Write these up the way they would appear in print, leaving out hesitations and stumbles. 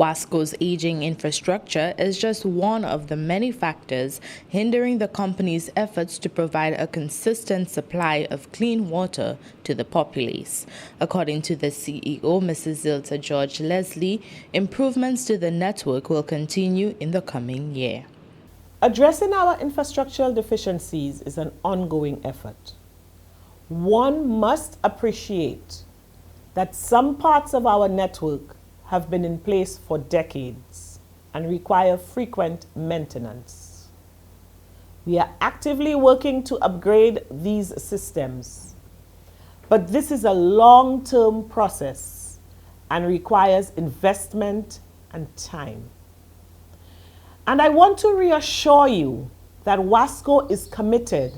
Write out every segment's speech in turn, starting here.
Wasco's aging infrastructure is just one of the many factors hindering the company's efforts to provide a consistent supply of clean water to the populace. According to the CEO, Mrs. Zilta George Leslie, improvements to the network will continue in the coming year. Addressing our infrastructural deficiencies is an ongoing effort. One must appreciate that some parts of our network have been in place for decades and require frequent maintenance. We are actively working to upgrade these systems, but this is a long-term process and requires investment and time. And I want to reassure you that Wasco is committed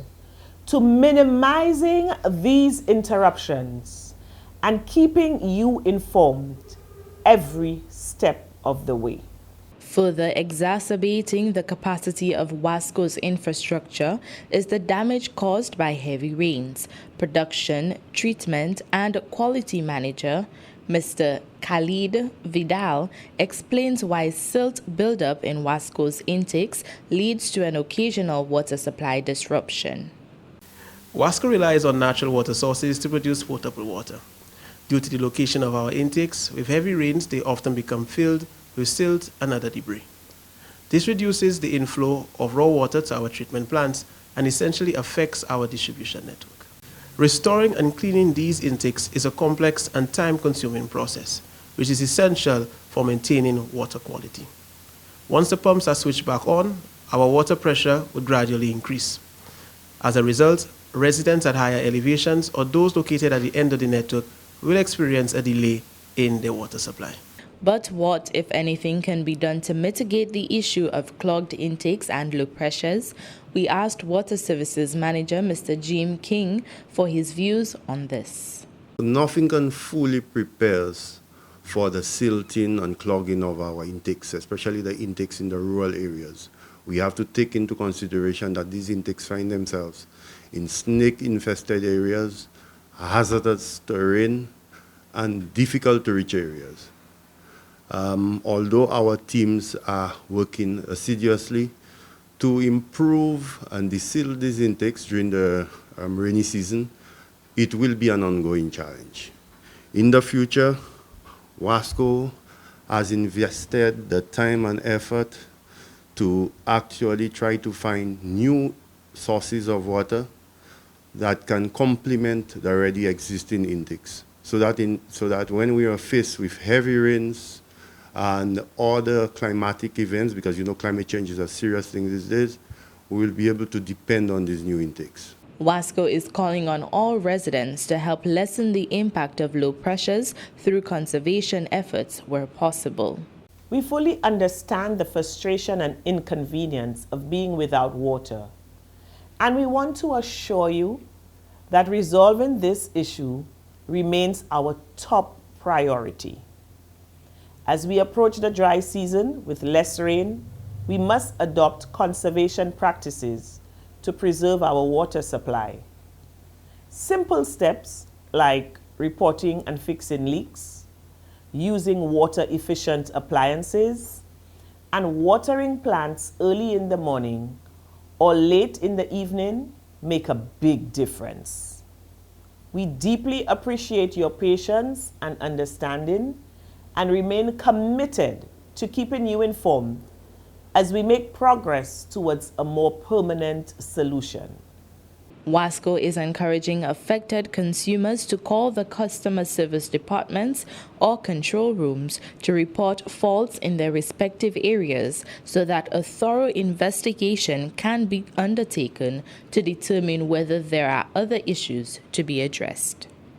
to minimizing these interruptions and keeping you informed every step of the way. Further exacerbating the capacity of Wasco's infrastructure is the damage caused by heavy rains. Production, treatment, and quality manager Mr. Khalid Vidal explains why silt buildup in Wasco's intakes leads to an occasional water supply disruption. Wasco relies on natural water sources to produce potable water. Due to the location of our intakes, with heavy rains, they often become filled with silt and other debris. This reduces the inflow of raw water to our treatment plants and essentially affects our distribution network. Restoring and cleaning these intakes is a complex and time-consuming process, which is essential for maintaining water quality. Once the pumps are switched back on, our water pressure would gradually increase. As a result, residents at higher elevations or those located at the end of the network will experience a delay in their water supply. But what, if anything, can be done to mitigate the issue of clogged intakes and low pressures? We asked Water Services Manager Mr. Jim King for his views on this. Nothing can fully prepare us for the silting and clogging of our intakes, especially the intakes in the rural areas. We have to take into consideration that these intakes find themselves in snake-infested areas, hazardous terrain, and difficult to reach areas. Although our teams are working assiduously to improve and deseal these intakes during the rainy season, it will be an ongoing challenge. In the future, Wasco has invested the time and effort to actually try to find new sources of water that can complement the already existing intakes, so that when we are faced with heavy rains and other climatic events, because you know climate change is a serious thing these days, we will be able to depend on these new intakes. Wasco is calling on all residents to help lessen the impact of low pressures through conservation efforts where possible. We fully understand the frustration and inconvenience of being without water, and we want to assure you that resolving this issue remains our top priority. As we approach the dry season with less rain, we must adopt conservation practices to preserve our water supply. Simple steps like reporting and fixing leaks, using water-efficient appliances, and watering plants early in the morning or late in the evening make a big difference. We deeply appreciate your patience and understanding and remain committed to keeping you informed as we make progress towards a more permanent solution. Wasco is encouraging affected consumers to call the customer service departments or control rooms to report faults in their respective areas so that a thorough investigation can be undertaken to determine whether there are other issues to be addressed.